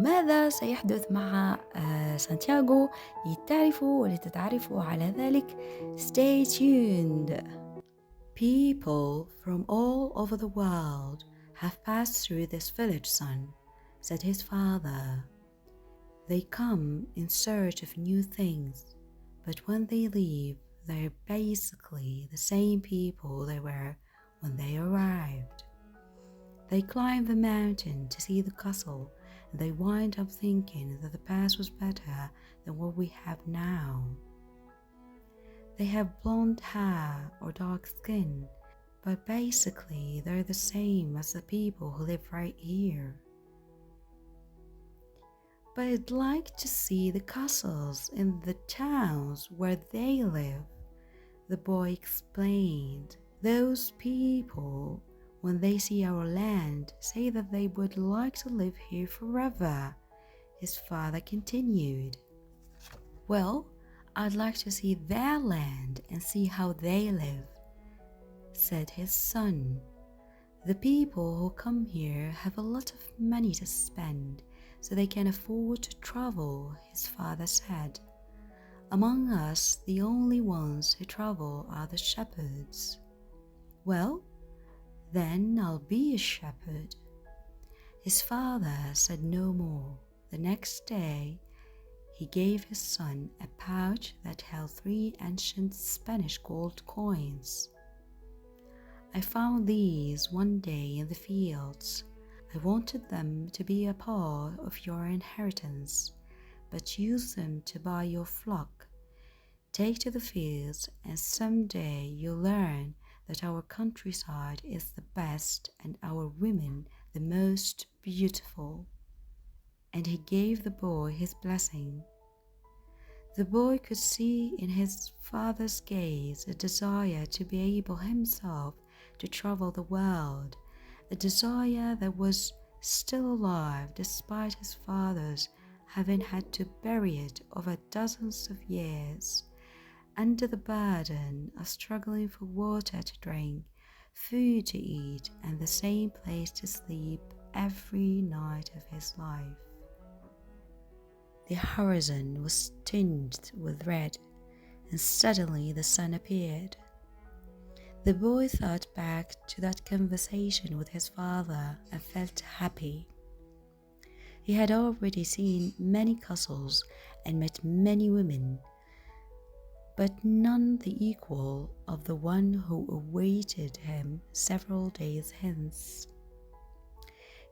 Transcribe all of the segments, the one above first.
ماذا سيحدث مع سانتياغو؟ لتعرفوا ولتتعرفوا على ذلك stay tuned. People from all over the world have passed through this village, son, said his father. They come in search of new things, but when they leave, they're basically the same people they were when they arrived. They climb the mountain to see the castle, and they wind up thinking that the past was better than what we have now. They have blonde hair or dark skin, but basically they're the same as the people who live right here. But I'd like to see the castles in the towns where they live, the boy explained. Those people, when they see our land, say that they would like to live here forever, his father continued. Well, I'd like to see their land and see how they live, said his son. The people who come here have a lot of money to spend, so they can afford to travel, his father said. Among us, the only ones who travel are the shepherds. Well, then I'll be a shepherd. His father said no more. The next day, he gave his son a pouch that held 3 ancient Spanish gold coins. I found these one day in the fields. I wanted them to be a part of your inheritance, but use them to buy your flock. Take to the fields, and someday you'll learn that our countryside is the best and our women the most beautiful. And he gave the boy his blessing. The boy could see in his father's gaze a desire to be able himself to travel the world, a desire that was still alive despite his father's having had to bury it over dozens of years, under the burden of struggling for water to drink, food to eat, and the same place to sleep every night of his life. The horizon was tinged with red, and suddenly the sun appeared. The boy thought back to that conversation with his father and felt happy. He had already seen many castles and met many women, but none the equal of the one who awaited him several days hence.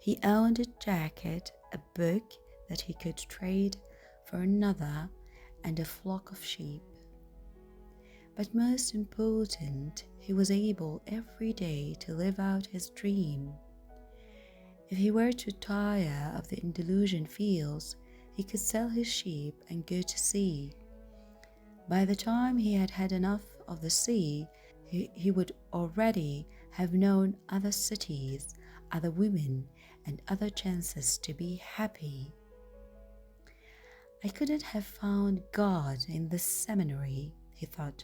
He owned a jacket, a book that he could trade for another, and a flock of sheep. But most important, he was able every day to live out his dream. If he were to tire of the Andalusian fields, he could sell his sheep and go to sea. By the time he had had enough of the sea, he would already have known other cities, other women, and other chances to be happy. I couldn't have found God in the seminary, he thought,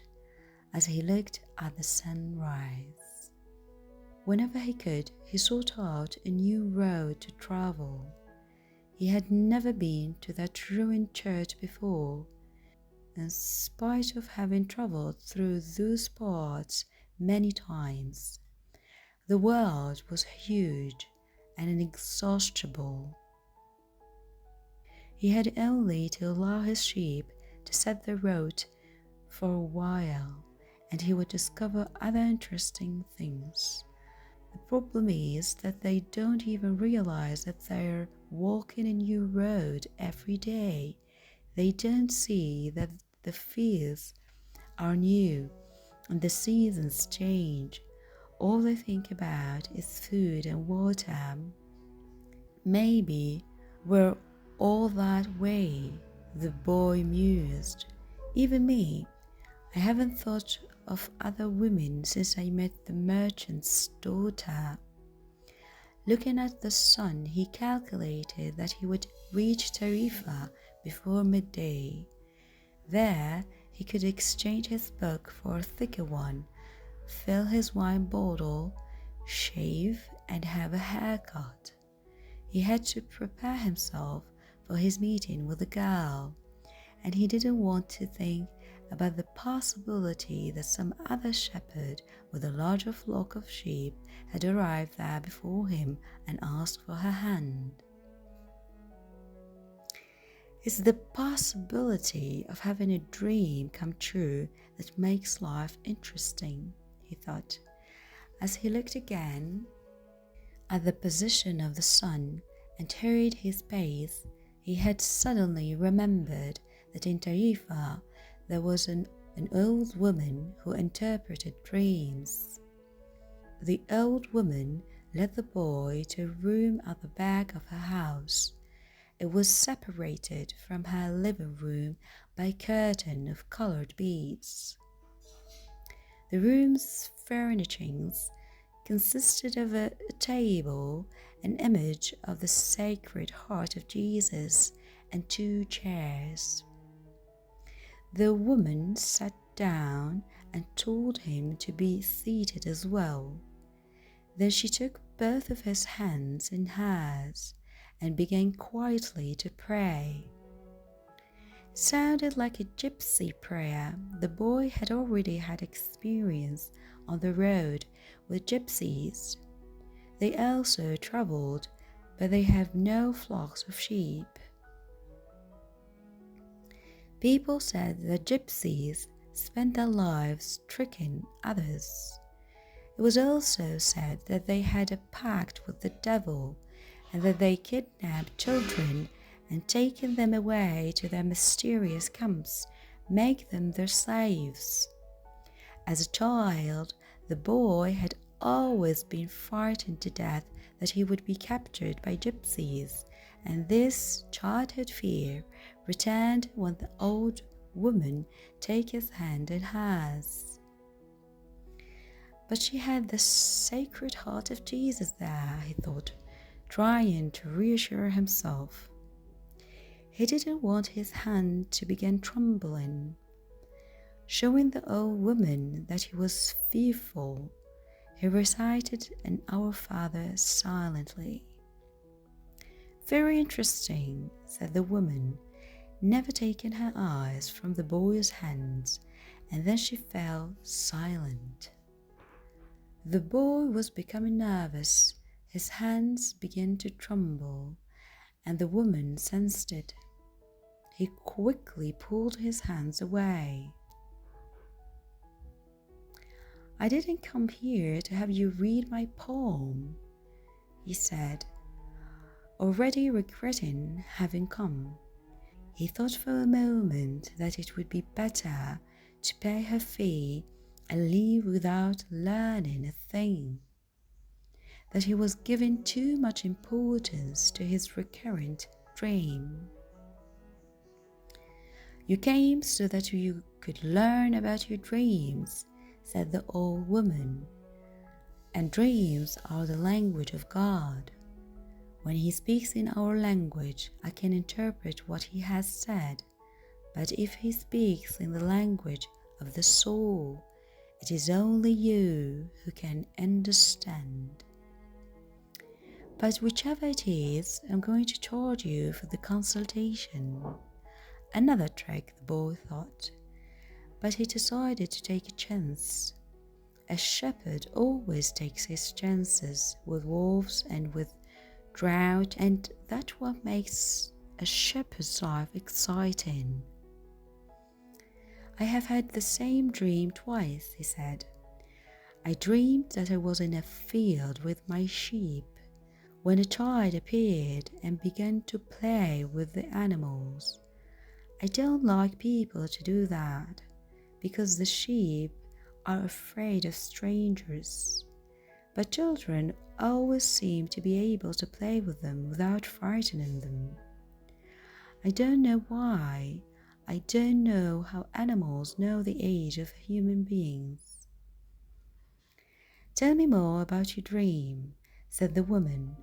as he looked at the sunrise. Whenever he could, he sought out a new road to travel. He had never been to that ruined church before. In spite of having traveled through those parts many times, the world was huge and inexhaustible. He had only to allow his sheep to set the road for a while, and he would discover other interesting things. The problem is that they don't even realize that they're walking a new road every day. They don't see that the fields are new and the seasons change. All they think about is food and water. Maybe we're all that way, the boy mused. Even me, I haven't thought of other women since I met the merchant's daughter. Looking at the sun, he calculated that he would reach Tarifa before midday. There, he could exchange his book for a thicker one, fill his wine bottle, shave, and have a haircut. He had to prepare himself for his meeting with the girl, and he didn't want to think about the possibility that some other shepherd with a larger flock of sheep had arrived there before him and asked for her hand. It's the possibility of having a dream come true that makes life interesting, he thought, as he looked again at the position of the sun and hurried his pace. He had suddenly remembered that in Tarifa there was an old woman who interpreted dreams. The old woman led the boy to a room at the back of her house. It was separated from her living room by a curtain of colored beads. The room's furnishings consisted of a table, an image of the Sacred Heart of Jesus, and 2 chairs. The woman sat down and told him to be seated as well. Then she took both of his hands in hers and began quietly to pray. It sounded like a gypsy prayer. The boy had already had experience on the road with gypsies. They also traveled, but they have no flocks of sheep. People said that gypsies spent their lives tricking others. It was also said that they had a pact with the devil and that they kidnapped children and taken them away to their mysterious camps, make them their slaves. As a child, the boy had always been frightened to death that he would be captured by gypsies, and this childhood fear returned when the old woman took his hand in hers. But she had the Sacred Heart of Jesus there, he thought, trying to reassure himself. He didn't want his hand to begin trembling. Showing the old woman that he was fearful, he recited an Our Father silently. Very interesting, said the woman, never taking her eyes from the boy's hands, and then she fell silent. The boy was becoming nervous. His hands began to tremble, and the woman sensed it. He quickly pulled his hands away. I didn't come here to have you read my poem, he said, already regretting having come. He thought for a moment that it would be better to pay her fee and leave without learning a thing, that he was giving too much importance to his recurrent dream. You came so that you could learn about your dreams, said the old woman, and dreams are the language of God. When he speaks in our language, I can interpret what he has said, but if he speaks in the language of the soul, it is only you who can understand. But whichever it is, I'm going to charge you for the consultation. Another trick, the boy thought, but he decided to take a chance. A shepherd always takes his chances with wolves and with drought, and that's what makes a shepherd's life exciting. I have had the same dream twice, he said. I dreamed that I was in a field with my sheep, when a child appeared and began to play with the animals. I don't like people to do that, because the sheep are afraid of strangers. But children always seem to be able to play with them without frightening them. I don't know why. I don't know how animals know the age of human beings. Tell me more about your dream, said the woman.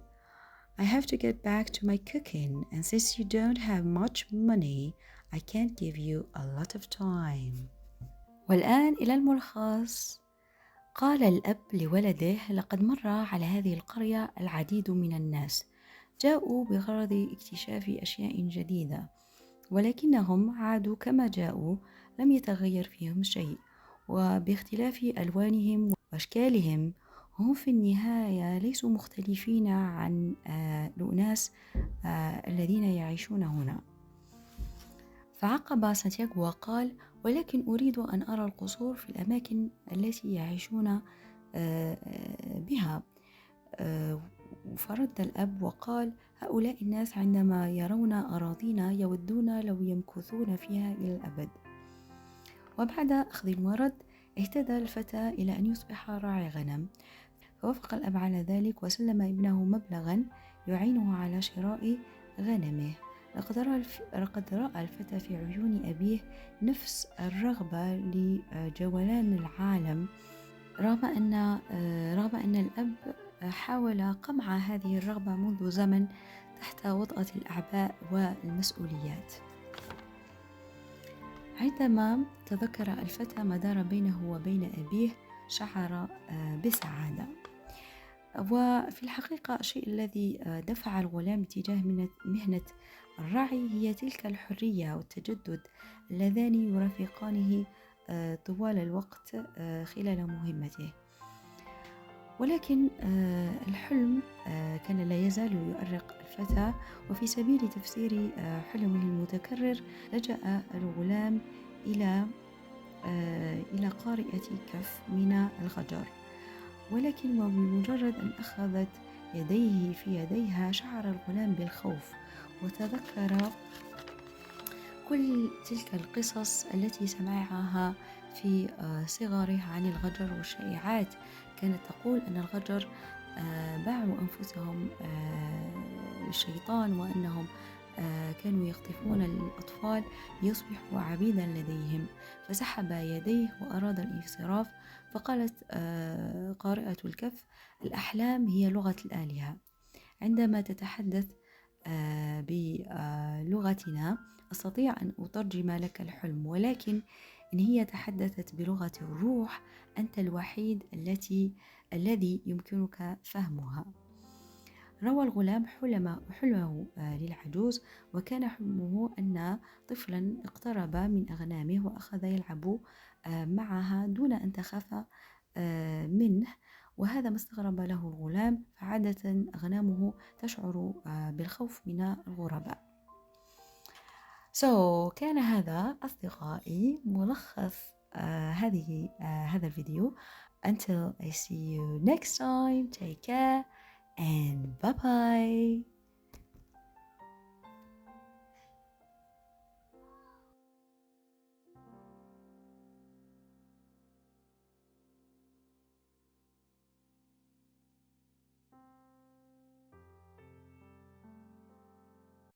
I have to get back to my cooking, and since you don't have much money, I can't give you a lot of time. والآن إلى الملخص. قال الأب لولده: لقد مر على هذه القرية العديد من الناس، جاءوا بغرض اكتشاف أشياء جديدة، ولكنهم عادوا كما جاءوا، لم يتغير فيهم شيء، وباختلاف ألوانهم وأشكالهم هم في النهاية ليسوا مختلفين عن الأناس الذين يعيشون هنا. فعقب سانتياغو وقال: ولكن أريد أن أرى القصور في الأماكن التي يعيشون بها. فرد الأب وقال: هؤلاء الناس عندما يرون أراضينا يودون لو يمكثون فيها إلى الأبد. وبعد أخذ الورد اهتدى الفتى إلى أن يصبح راعي غنم، فوافق الأب على ذلك وسلم ابنه مبلغا يعينه على شراء غنمه. لقد رأى الفتى في عيون أبيه نفس الرغبة لجولان العالم، رغم أن الأب حاول قمع هذه الرغبة منذ زمن تحت وطأة الأعباء والمسؤوليات. عندما تذكر الفتى ما دار بينه وبين أبيه شعر بسعادة. وفي الحقيقة الشيء الذي دفع الغلام اتجاه مهنة الرعي هي تلك الحرية والتجدد اللذان يرافقانه طوال الوقت خلال مهمته. ولكن الحلم كان لا يزال يؤرق الفتى، وفي سبيل تفسير حلمه المتكرر لجأ الغلام إلى قارئة كف من الغجر. ولكن وبمجرد أن أخذت يديه في يديها شعر الغلام بالخوف، وتذكر كل تلك القصص التي سمعها في صغره عن الغجر والشائعات. كانت تقول أن الغجر باعوا أنفسهم للشيطان، وأنهم كانوا يخطفون الأطفال ليصبحوا عبيدا لديهم. فسحب يديه وأراد الانصراف، فقالت قارئة الكف: الأحلام هي لغة الآلهة. عندما تتحدث بلغتنا أستطيع أن أترجم لك الحلم، ولكن إن هي تحدثت بلغة الروح أنت الوحيد الذي يمكنك فهمها. روى الغلام حلمه للعجوز، وكان حلمه أن طفلا اقترب من أغنامه وأخذ يلعب معها دون أن تخاف منه، وهذا ما استغرب له الغلام، فعادة أغنامه تشعر بالخوف من الغرباء. كان هذا أصدقائي ملخص هذا الفيديو. Until I see you next time, take care and bye bye.